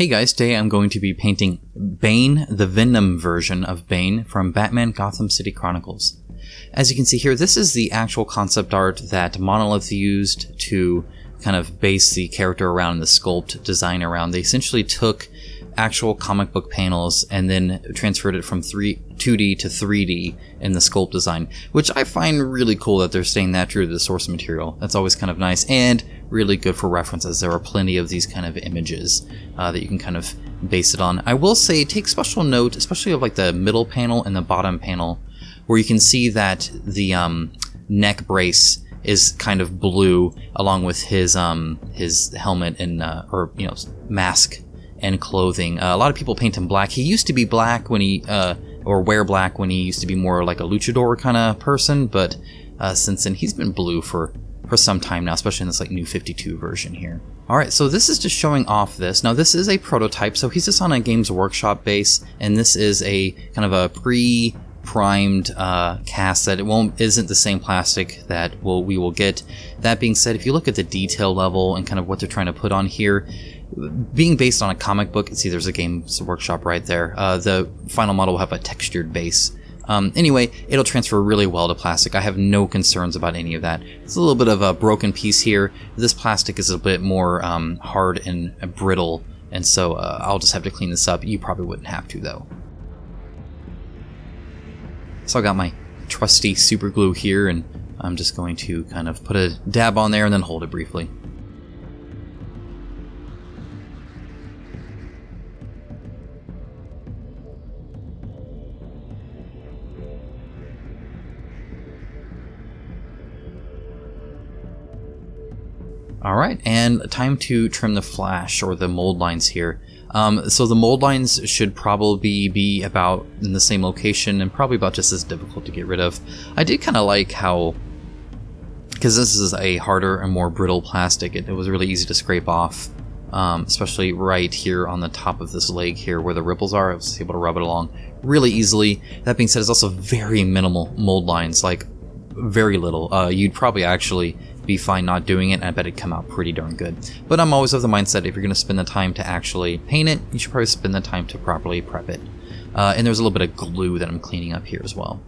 Hey guys, today I'm going to be painting Bane, the Venom version of Bane from Batman Gotham City Chronicles. As you can see here, this is the actual concept art that Monolith used to kind of base the character around and the sculpt design around. They essentially took actual comic book panels and then transferred it from 2D to 3D in the sculpt design, which I find really cool that they're staying that true to the source material. That's always kind of nice and really good for references. There are plenty of these kind of images that you can kind of base it on. I will say take special note, especially of like the middle panel and the bottom panel, where you can see that the neck brace is kind of blue along with his helmet and mask and clothing. A lot of people paint him black. He used to be black when he or wear black when he used to be more like a luchador kind of person, but since then he's been blue for some time now, especially in this like new 52 version here. Alright, so this is just showing off this. Now this is a prototype, so he's just on a Games Workshop base, and this is a kind of a pre-primed cast that isn't the same plastic that we will get. That being said, if you look at the detail level and kind of what they're trying to put on here, being based on a comic book, see there's a Games Workshop right there. The final model will have a textured base. Anyway, it'll transfer really well to plastic. I have no concerns about any of that. It's a little bit of a broken piece here. This plastic is a bit more hard and brittle, and so I'll just have to clean this up. You probably wouldn't have to though. So I got my trusty super glue here, and I'm just going to kind of put a dab on there and then hold it briefly. Alright, and time to trim the flash, or the mold lines here. So the mold lines should probably be about in the same location and probably about just as difficult to get rid of. I did kind of like how, because this is a harder and more brittle plastic, it was really easy to scrape off, especially right here on the top of this leg here where the ripples are. I was able to rub it along really easily. That being said, it's also very minimal mold lines, like very little. You'd probably actually be fine not doing it, and I bet it'd come out pretty darn good. But I'm always of the mindset, if you're going to spend the time to actually paint it, you should probably spend the time to properly prep it. And there's a little bit of glue that I'm cleaning up here as well.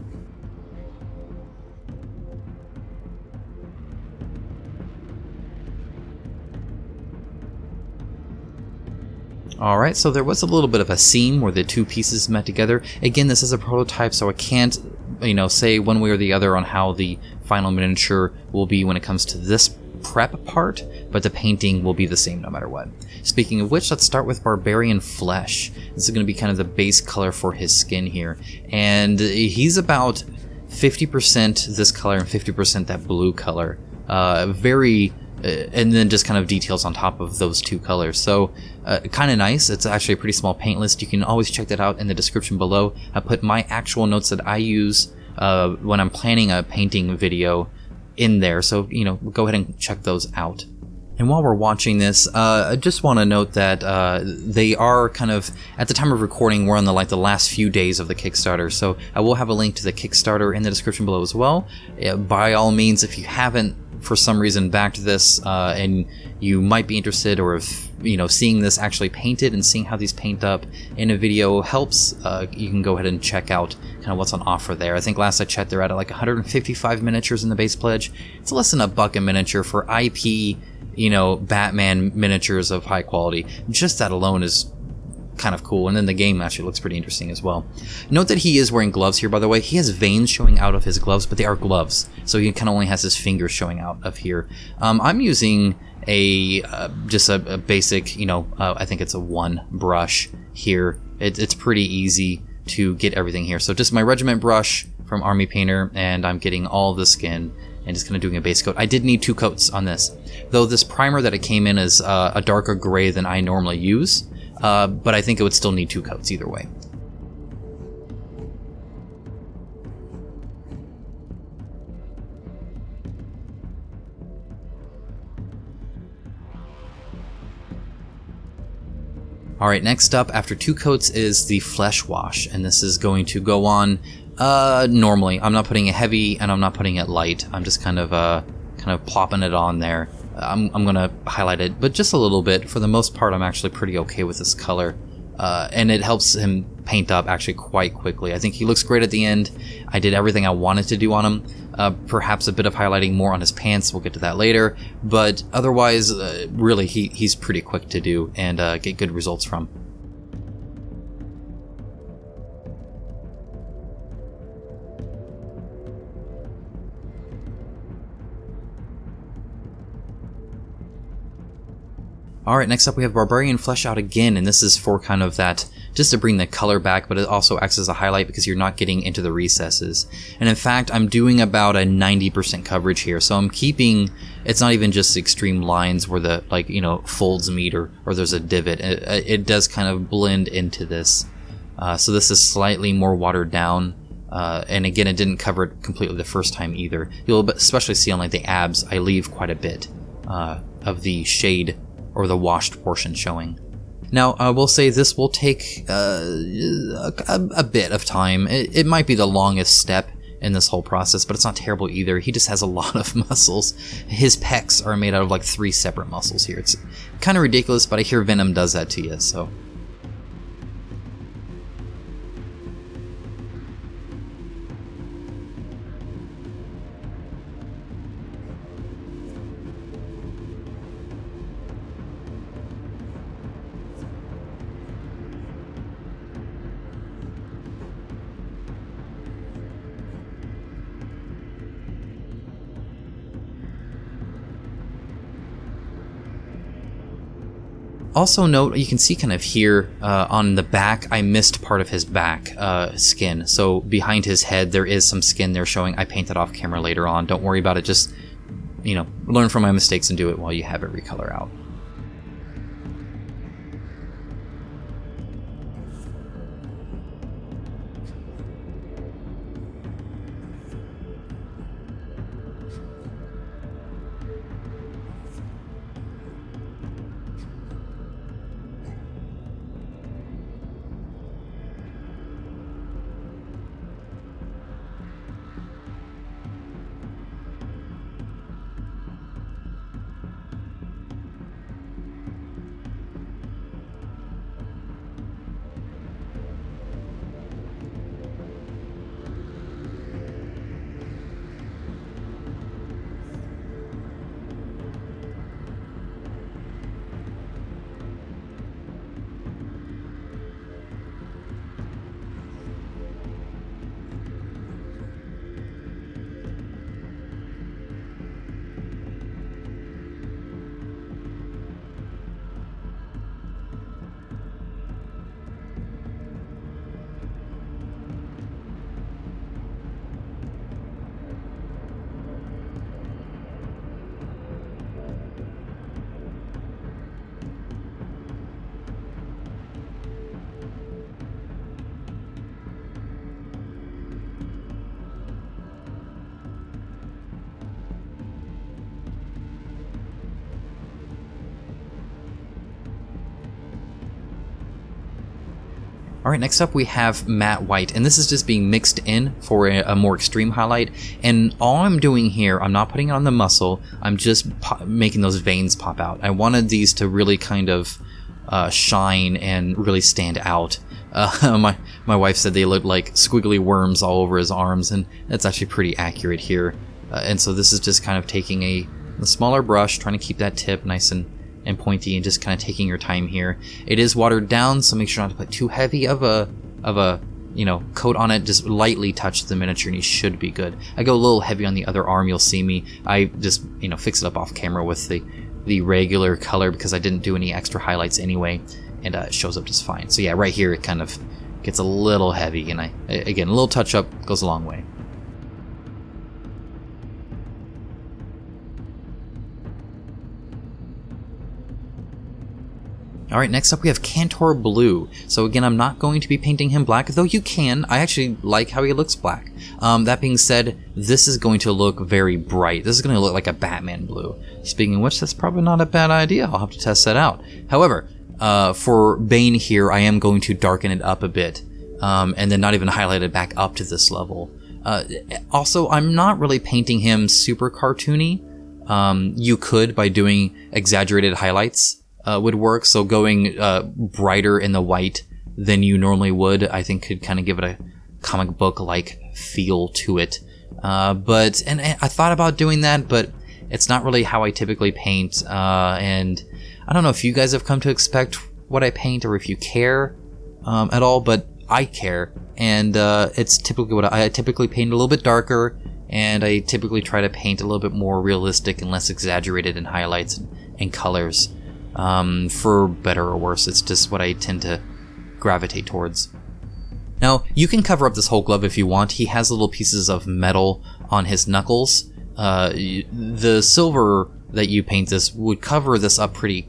Alright, so there was a little bit of a seam where the two pieces met together. Again, this is a prototype, so I can't say one way or the other on how the final miniature will be when it comes to this prep part, but the painting will be the same no matter what. Speaking of which, let's start with Barbarian Flesh. This is going to be kind of the base color for his skin here, and he's about 50% this color and 50% that blue color. And then just kind of details on top of those two colors. So kind of nice. It's actually a pretty small paint list. You can always check that out in the description below. I put my actual notes that I use when I'm planning a painting video in there. So, go ahead and check those out. And while we're watching this, I just want to note that they are kind of, at the time of recording, we're on the last few days of the Kickstarter. So I will have a link to the Kickstarter in the description below as well. By all means, if you haven't for some reason backed this and you might be interested, or if seeing this actually painted and seeing how these paint up in a video helps, you can go ahead and check out kind of what's on offer there. I think last I checked they're at like 155 miniatures in the base pledge. It's less than $1 a miniature for IP Batman miniatures of high quality. Just that alone is kind of cool, and then the game actually looks pretty interesting as well. Note that he is wearing gloves here, by the way. He has veins showing out of his gloves, but they are gloves, so he kind of only has his fingers showing out of here. I'm using just a basic, I think it's a 1 brush here. It's pretty easy to get everything here. So just my regiment brush from Army Painter, and I'm getting all the skin and just kind of doing a base coat. I did need 2 coats on this, though this primer that it came in is a darker gray than I normally use. But I think it would still need 2 coats either way. Alright, next up after 2 coats is the flesh wash, and this is going to go on normally. I'm not putting it heavy and I'm not putting it light. I'm just kind of plopping it on there. I'm going to highlight it, but just a little bit. For the most part, I'm actually pretty okay with this color. And it helps him paint up actually quite quickly. I think he looks great at the end. I did everything I wanted to do on him. Perhaps a bit of highlighting more on his pants. We'll get to that later. But otherwise, really, he's pretty quick to do and get good results from. Alright, next up we have Barbarian Flesh out again, and this is for kind of that, just to bring the color back, but it also acts as a highlight because you're not getting into the recesses. And in fact, I'm doing about a 90% coverage here, so I'm keeping, it's not even just extreme lines where the, like, you know, folds meet or there's a divot. It does kind of blend into this. So this is slightly more watered down, and again, it didn't cover it completely the first time either. You'll especially see on like the abs, I leave quite a bit of the shade or the washed portion showing. Now, I will say this will take a bit of time. It might be the longest step in this whole process, but it's not terrible either. He just has a lot of muscles. His pecs are made out of like 3 separate muscles here. It's kind of ridiculous, but I hear Venom does that to you, so... Also note, you can see kind of here on the back, I missed part of his back skin. So behind his head, there is some skin there showing. I painted off camera later on. Don't worry about it. Just, you know, learn from my mistakes and do it while you have it recolor out. Alright, next up we have matte white, and this is just being mixed in for a more extreme highlight. And all I'm doing here, I'm not putting it on the muscle, I'm just making those veins pop out. I wanted these to really kind of shine and really stand out. My wife said they looked like squiggly worms all over his arms, and that's actually pretty accurate here. And so this is just kind of taking a smaller brush, trying to keep that tip nice and pointy, and just kind of taking your time here. It is watered down, so make sure not to put too heavy of a you know, coat on it. Just lightly touch the miniature and you should be good. I go a little heavy on the other arm, you'll see me. I just, you know, fix it up off camera with the regular color because I didn't do any extra highlights anyway, and it shows up just fine. So yeah, right here it kind of gets a little heavy, and again, a little touch up goes a long way. Alright, next up we have Kantor Blue. So again, I'm not going to be painting him black, though you can. I actually like how he looks black. That being said, this is going to look very bright. This is going to look like a Batman blue. Speaking of which, that's probably not a bad idea. I'll have to test that out. However, for Bane here, I am going to darken it up a bit, and then not even highlight it back up to this level. Also, I'm not really painting him super cartoony. You could, by doing exaggerated highlights, would work. So going brighter in the white than you normally would, I think could kind of give it a comic book like feel to it. But I thought about doing that, but it's not really how I typically paint. And I don't know if you guys have come to expect what I paint or if you care at all, but I care. And it's typically what I typically paint a little bit darker, and I typically try to paint a little bit more realistic and less exaggerated in highlights and colors. For better or worse, it's just what I tend to gravitate towards. Now, you can cover up this whole glove if you want. He has little pieces of metal on his knuckles. The silver that you paint this would cover this up pretty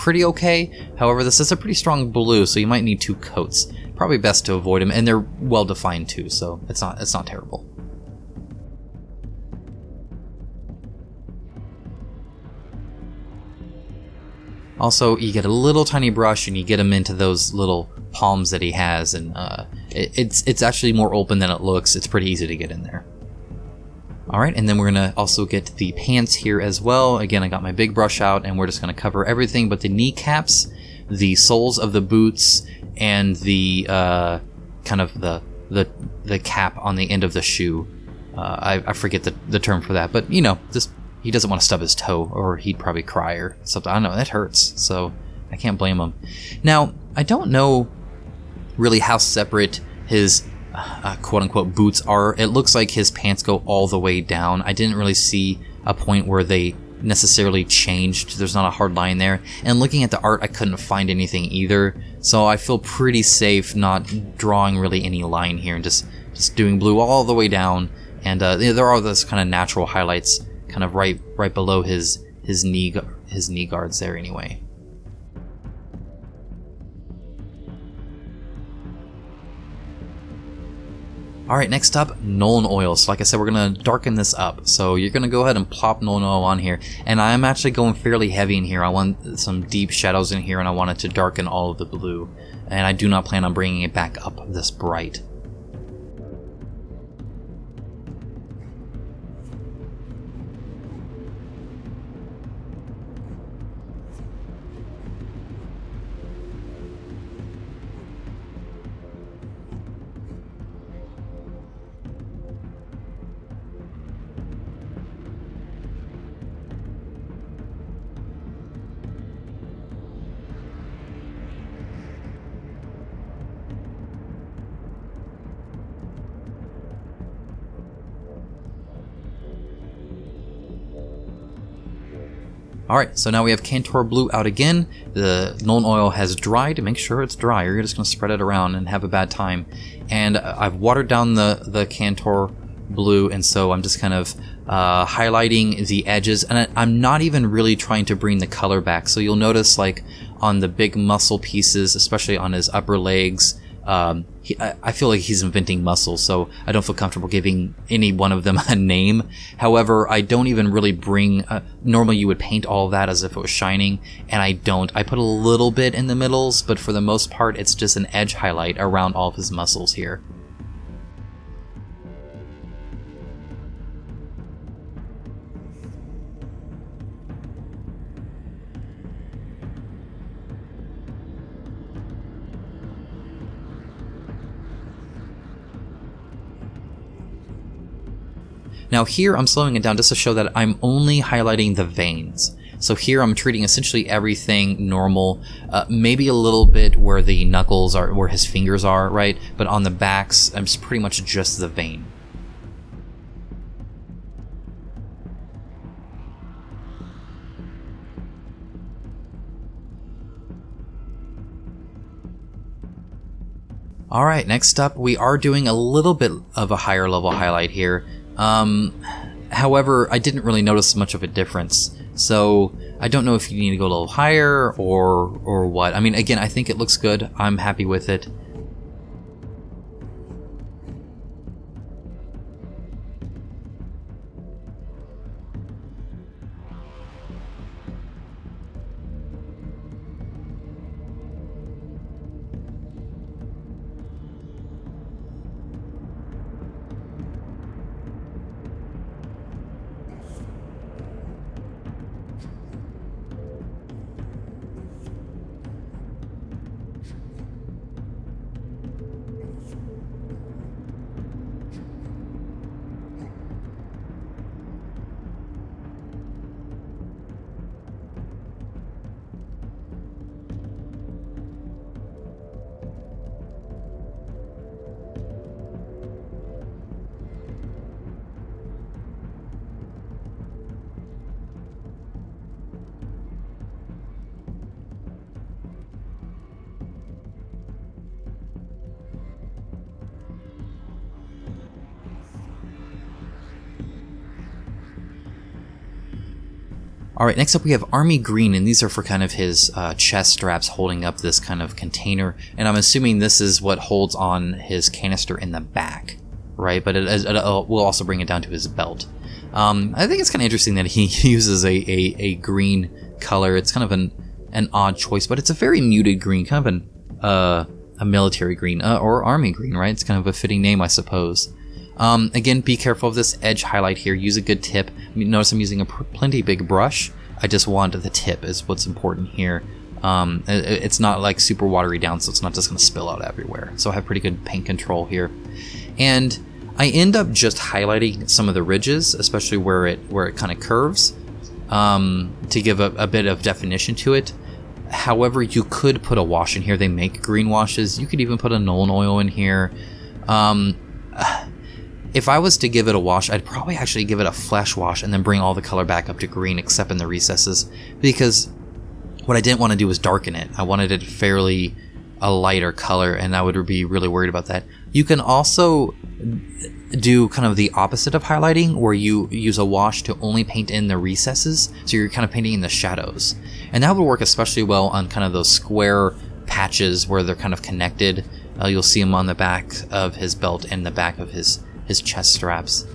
okay. However, this is a pretty strong blue, so you might need 2 coats. Probably best to avoid them, and they're well defined too, so it's not terrible. Also, you get a little tiny brush and you get him into those little palms that he has, and it's actually more open than it looks. It's pretty easy to get in there. Alright, and then we're going to also get the pants here as well. Again, I got my big brush out, and we're just going to cover everything but the kneecaps, the soles of the boots, and the kind of the cap on the end of the shoe. I forget the term for that, but you know, just he doesn't want to stub his toe, or he'd probably cry or something. I don't know, that hurts, so I can't blame him. Now, I don't know really how separate his quote-unquote boots are. It looks like his pants go all the way down. I didn't really see a point where they necessarily changed. There's not a hard line there. And looking at the art, I couldn't find anything either. So I feel pretty safe not drawing really any line here and just doing blue all the way down. And there are those kind of natural highlights kind of right below his knee guards there anyway. Alright, next up, Nuln Oil. So like I said, we're going to darken this up. So you're going to go ahead and plop Nuln Oil on here. And I'm actually going fairly heavy in here. I want some deep shadows in here, and I want it to darken all of the blue. And I do not plan on bringing it back up this bright. Alright, so now we have Kantor Blue out again. The Nuln Oil has dried. Make sure it's dry, or you're just going to spread it around and have a bad time. And I've watered down the Kantor Blue, and so I'm just kind of highlighting the edges. And I'm not even really trying to bring the color back. So you'll notice, like, on the big muscle pieces, especially on his upper legs, I feel like he's inventing muscles, so I don't feel comfortable giving any one of them a name. However, I don't even really bring... normally you would paint all of that as if it was shining, and I don't. I put a little bit in the middles, but for the most part it's just an edge highlight around all of his muscles here. Now here I'm slowing it down just to show that I'm only highlighting the veins. So here I'm treating essentially everything normal, maybe a little bit where the knuckles are, where his fingers are, right? But on the backs, I'm pretty much just the vein. Alright, next up we are doing a little bit of a higher level highlight here. However, I didn't really notice much of a difference, so I don't know if you need to go a little higher or what. I mean, again, I think it looks good. I'm happy with it. Alright, next up we have Army Green, and these are for kind of his chest straps holding up this kind of container, and I'm assuming this is what holds on his canister in the back, right? But we'll also bring it down to his belt. I think it's kind of interesting that he uses a green color. It's kind of an odd choice, but it's a very muted green, kind of a military green, or army green, right? It's kind of a fitting name, I suppose. Again, be careful of this edge highlight here. Use a good tip. Notice I'm using a plenty big brush. I just want the tip is what's important here. It's not like super watery down, so it's not just going to spill out everywhere. So I have pretty good paint control here. And I end up just highlighting some of the ridges, especially where it kind of curves, to give a bit of definition to it. However, you could put a wash in here. They make green washes. You could even put a Nuln Oil in here. If I was to give it a wash, I'd probably actually give it a flesh wash and then bring all the color back up to green except in the recesses, because what I didn't want to do was darken it. I wanted it fairly a lighter color, and I would be really worried about that. You can also do kind of the opposite of highlighting, where you use a wash to only paint in the recesses, so you're kind of painting in the shadows. And that would work especially well on kind of those square patches where they're kind of connected. You'll see them on the back of his belt and the back of his chest straps,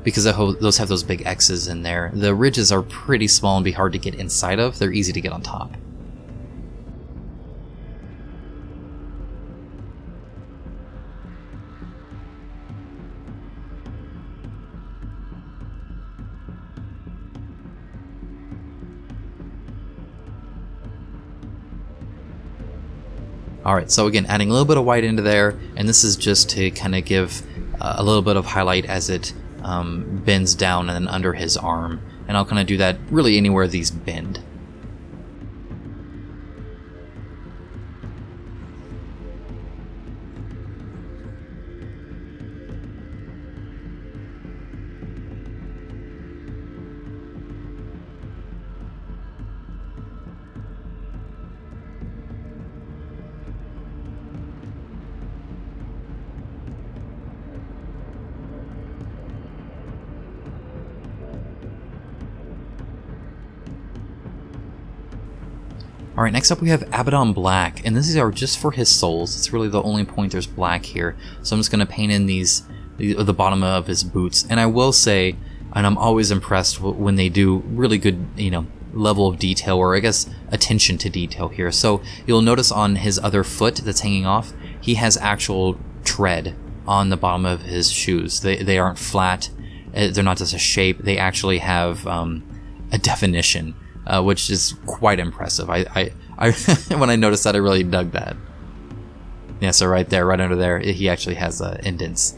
because those have those big X's in there. The ridges are pretty small and be hard to get inside of. They're easy to get on top. Alright, so again, adding a little bit of white into there, and this is just to kind of give a little bit of highlight as it bends down and then under his arm. And I'll kind of do that really anywhere these bend. Alright, next up we have Abaddon Black, and these are just for his soles. It's really the only point there's black here. So I'm just going to paint in the bottom of his boots. And I will say, and I'm always impressed when they do really good, level of detail, or I guess attention to detail here. So you'll notice on his other foot that's hanging off, he has actual tread on the bottom of his shoes. They aren't flat. They're not just a shape. They actually have a definition. Which is quite impressive. I when I noticed that, I really dug that. Yeah, so right there, right under there, he actually has indents.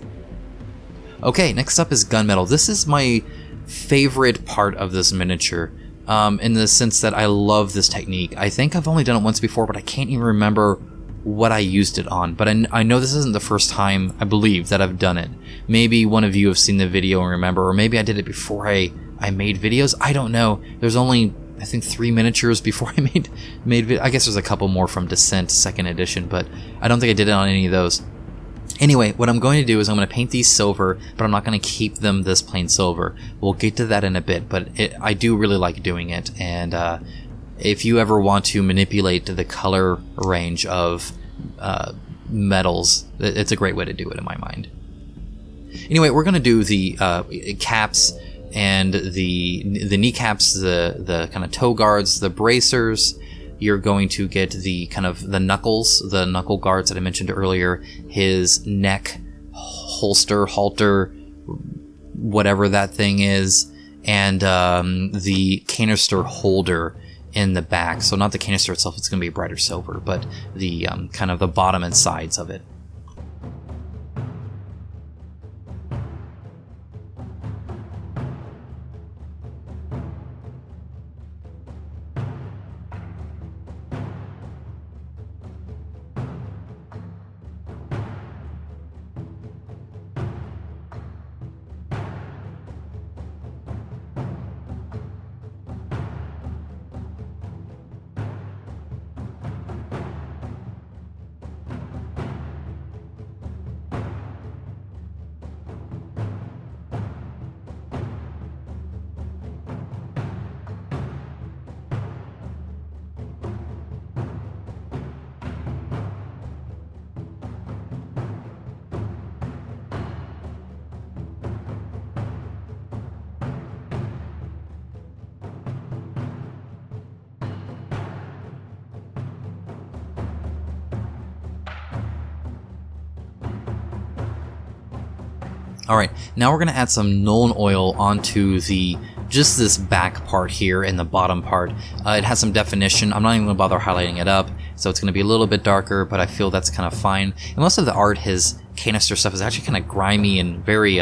Okay, next up is Gunmetal. This is my favorite part of this miniature, in the sense that I love this technique. I think I've only done it once before, but I can't even remember what I used it on. But I know this isn't the first time, I believe, that I've done it. Maybe one of you have seen the video and remember, or maybe I did it before I made videos. I don't know. There's only, I think, 3 miniatures before I made I guess there's a couple more from Descent 2nd edition, but I don't think I did it on any of those. Anyway, what I'm going to do is I'm going to paint these silver, but I'm not going to keep them this plain silver. We'll get to that in a bit, but I do really like doing it, and if you ever want to manipulate the color range of metals, it's a great way to do it in my mind. Anyway, we're going to do the caps and the kneecaps, the kind of toe guards, the bracers. You're going to get the kind of the knuckles, the knuckle guards that I mentioned earlier, his neck holster, halter, whatever that thing is, and the canister holder in the back. So not the canister itself, it's going to be brighter silver, but the kind of the bottom and sides of it. Alright, now we're going to add some Nuln Oil onto just this back part here and the bottom part. It has some definition. I'm not even going to bother highlighting it up, so it's going to be a little bit darker, but I feel that's kind of fine. And most of the art, his canister stuff, is actually kind of grimy and very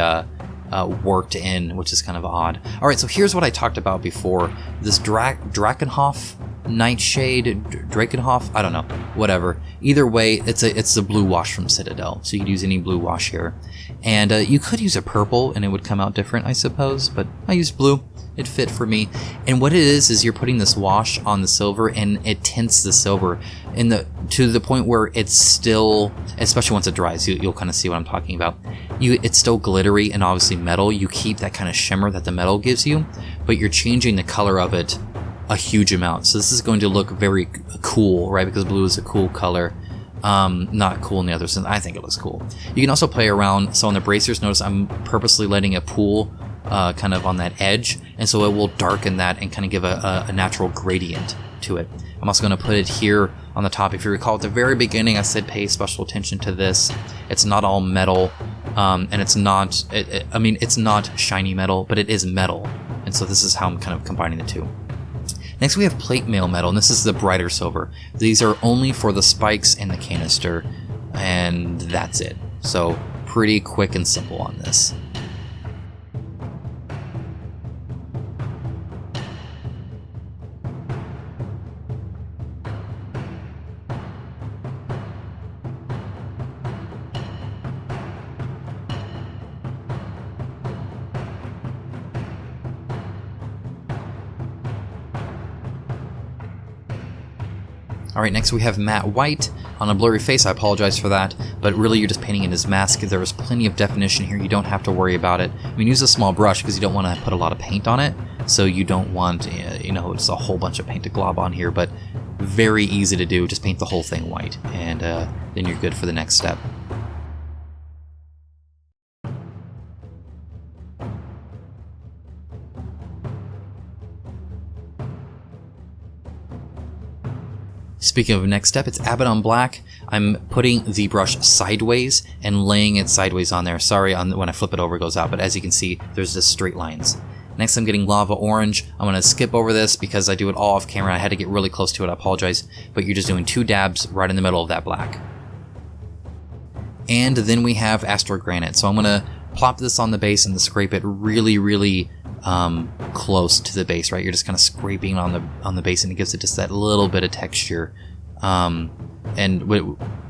worked in, which is kind of odd. Alright, so here's what I talked about before. This Drakenhof, Nightshade, Drakenhof, I don't know, whatever. Either way, it's a blue wash from Citadel, so you could use any blue wash here. And you could use a purple and it would come out different, I suppose, but I used blue. It fit for me. And what it is you're putting this wash on the silver and it tints the silver to the point where it's still, especially once it dries, you'll kind of see what I'm talking about. It's still glittery and obviously metal. You keep that kind of shimmer that the metal gives you, but you're changing the color of it a huge amount. So this is going to look very cool, right? Because blue is a cool color. Not cool in the other sense. I think it looks cool. You can also play around. So on the bracers, notice I'm purposely letting it pool kind of on that edge, and so it will darken that and kind of give a natural gradient to it. I'm also going to put it here on the top. If you recall at the very beginning, I said pay special attention to this. It's not all metal, and it's not, I mean, it's not shiny metal, but it is metal. And so this is how I'm kind of combining the two. Next we have plate mail metal, and this is the brighter silver. These are only for the spikes and the canister, and that's it. So pretty quick and simple on this. Alright, next we have matte white on a blurry face. I apologize for that, but really you're just painting in his mask. There is plenty of definition here. You don't have to worry about it. I mean, use a small brush because you don't want to put a lot of paint on it, so you don't want, just a whole bunch of paint to glob on here, but very easy to do. Just paint the whole thing white, and then you're good for the next step. Speaking of next step, it's Abaddon Black. I'm putting the brush sideways and laying it sideways on there. Sorry, when I flip it over it goes out, but as you can see, there's just straight lines. Next I'm getting Lava Orange. I'm going to skip over this because I do it all off camera. I had to get really close to it, I apologize. But you're just doing 2 dabs right in the middle of that black. And then we have Astral Granite. So I'm going to plop this on the base and scrape it really, really close to the base, right? You're just kind of scraping on the base, and it gives it just that little bit of texture, and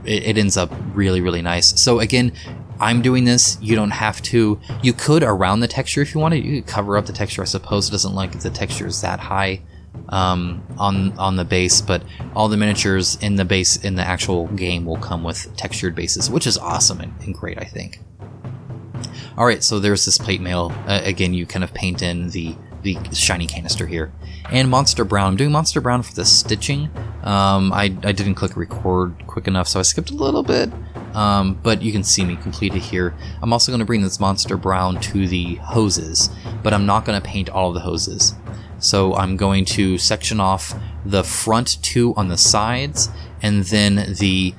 it ends up really, really nice. So again, I'm doing this. You don't have to. You could around the texture if you wanted. You could cover up the texture. I suppose it doesn't like if the texture is that high on the base, but all the miniatures in the base in the actual game will come with textured bases, which is awesome and great, I think. Alright, so there's this plate mail. Again, you kind of paint in the shiny canister here. And Monster Brown. I'm doing Monster Brown for the stitching. I didn't click record quick enough, so I skipped a little bit. But you can see me complete it here. I'm also going to bring this Monster Brown to the hoses, but I'm not going to paint all of the hoses. So I'm going to section off the front 2 on the sides, and then the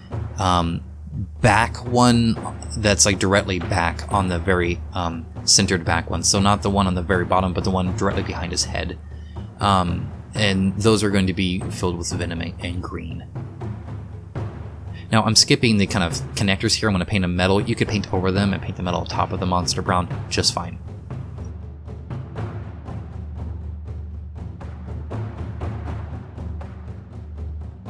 back one that's like directly back on the very centered back one. So not the one on the very bottom, but the one directly behind his head. And those are going to be filled with venom and green. Now I'm skipping the kind of connectors here. I'm going to paint a metal. You could paint over them and paint the metal on top of the Monster Brown just fine.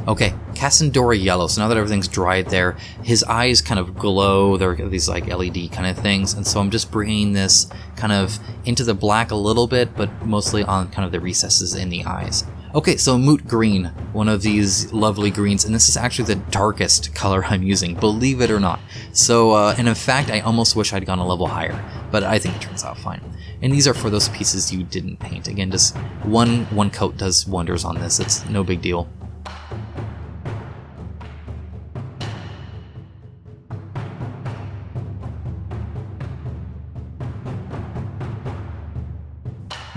Okay, Casandora Yellow. So now that everything's dried there, his eyes kind of glow. They're these like LED kind of things. And so I'm just bringing this kind of into the black a little bit, but mostly on kind of the recesses in the eyes. Okay, so Moot Green, one of these lovely greens. And this is actually the darkest color I'm using, believe it or not. So, and in fact, I almost wish I'd gone a level higher, but I think it turns out fine. And these are for those pieces you didn't paint. Again, just one coat does wonders on this. It's no big deal.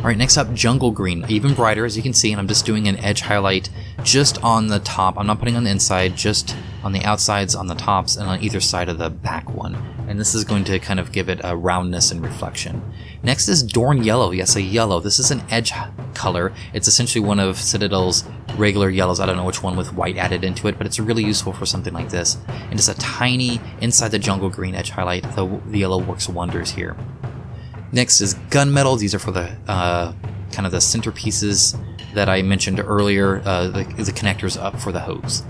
Alright, next up, Jungle Green. Even brighter, as you can see, and I'm just doing an edge highlight just on the top. I'm not putting on the inside, just on the outsides, on the tops, and on either side of the back one. And this is going to kind of give it a roundness and reflection. Next is Dorn Yellow. Yes, a yellow. This is an edge color. It's essentially one of Citadel's regular yellows. I don't know which one with white added into it, but it's really useful for something like this. And just a tiny, inside the Jungle Green edge highlight. The yellow works wonders here. Next is Gunmetal. These are for the kind of the centerpieces that I mentioned earlier, the connectors up for the hose.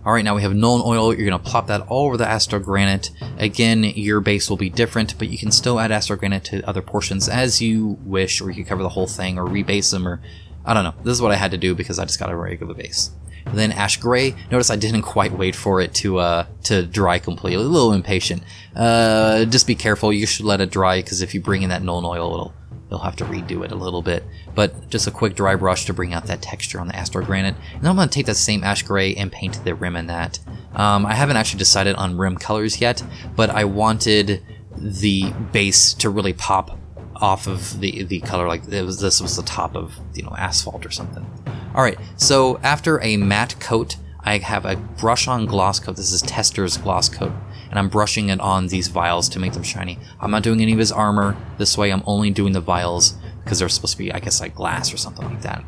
Alright, now we have Nuln Oil. You're going to plop that all over the Astro Granite. Again, your base will be different, but you can still add Astro Granite to other portions as you wish, or you can cover the whole thing, or rebase them, or I don't know. This is what I had to do because I just got a regular base. And then Ash Gray. Notice I didn't quite wait for it to dry completely. A little impatient. Just be careful. You should let it dry, because if you bring in that Nuln Oil, you'll have to redo it a little bit. But just a quick dry brush to bring out that texture on the Astro Granite. And then I'm going to take that same Ash Gray and paint the rim in that. I haven't actually decided on rim colors yet, but I wanted the base to really pop off of the color, like this was the top of, asphalt or something. Alright, so after a matte coat, I have a brush on gloss coat. This is Tester's gloss coat, and I'm brushing it on these vials to make them shiny. I'm not doing any of his armor this way. I'm only doing the vials because they're supposed to be, I guess, like glass or something like that.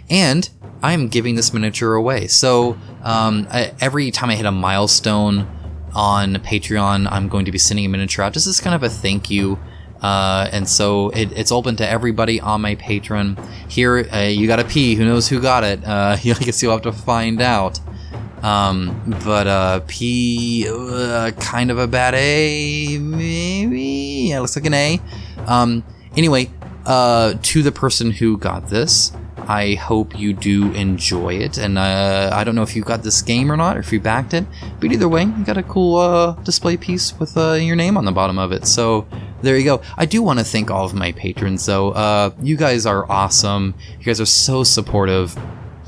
And I'm giving this miniature away. So every time I hit a milestone on Patreon, I'm going to be sending a miniature out. This is kind of a thank you. And so it's open to everybody on my Patreon. Here, you got a P. Who knows who got it? I guess you'll have to find out. But P, kind of a bad A, maybe? Yeah, looks like an A. Anyway, to the person who got this, I hope you do enjoy it. And I don't know if you got this game or not, or if you backed it, but either way, you got a cool display piece with your name on the bottom of it. So there you go. I do want to thank all of my patrons, though. You guys are awesome. You guys are so supportive.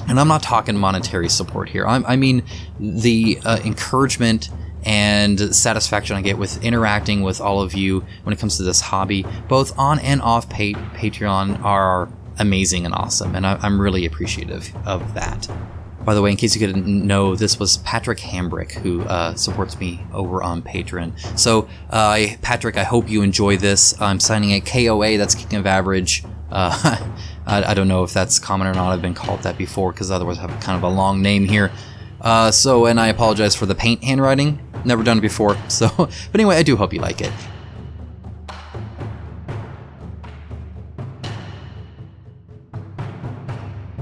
And I'm not talking monetary support here. I mean the encouragement and satisfaction I get with interacting with all of you when it comes to this hobby, both on and off Patreon, are amazing and awesome, and I'm really appreciative of that. By the way, in case you didn't know, this was Patrick Hambrick who supports me over on Patreon. So, Patrick, I hope you enjoy this. I'm signing a KOA, that's King of Average. I don't know if that's common or not. I've been called that before, because otherwise I have kind of a long name here. And I apologize for the paint handwriting. Never done it before. So, but anyway, I do hope you like it.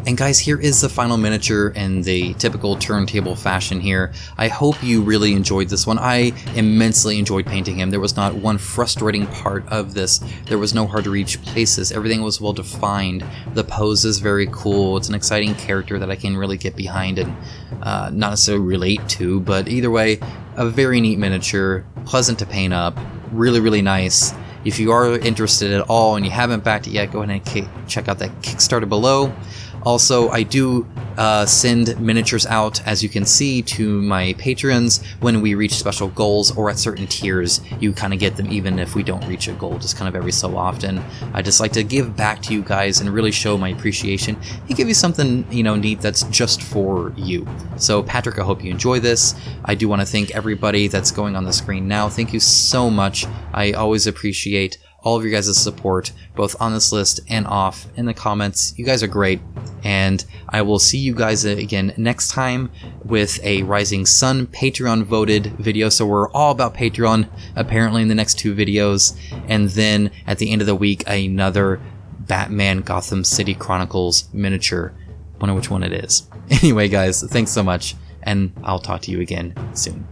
And guys, here is the final miniature in the typical turntable fashion here. I hope you really enjoyed this one. I immensely enjoyed painting him. There was not one frustrating part of this. There was no hard to reach places. Everything was well defined. The pose is very cool. It's an exciting character that I can really get behind and not necessarily relate to, but either way, a very neat miniature, pleasant to paint up, really, really nice. If you are interested at all and you haven't backed it yet, go ahead and check out that Kickstarter below. Also, I do send miniatures out, as you can see, to my patrons when we reach special goals, or at certain tiers. You kind of get them even if we don't reach a goal, just kind of every so often. I just like to give back to you guys and really show my appreciation and give you something, neat that's just for you. So, Patrick, I hope you enjoy this. I do want to thank everybody that's going on the screen now. Thank you so much. I always appreciate all of your guys' support, both on this list and off in the comments. You guys are great, and I will see you guys again next time with a Rising Sun Patreon voted video. So we're all about Patreon apparently in the next 2 videos, and then at the end of the week another Batman Gotham City Chronicles miniature. Wonder which one it is. Anyway guys, thanks so much, and I'll talk to you again soon.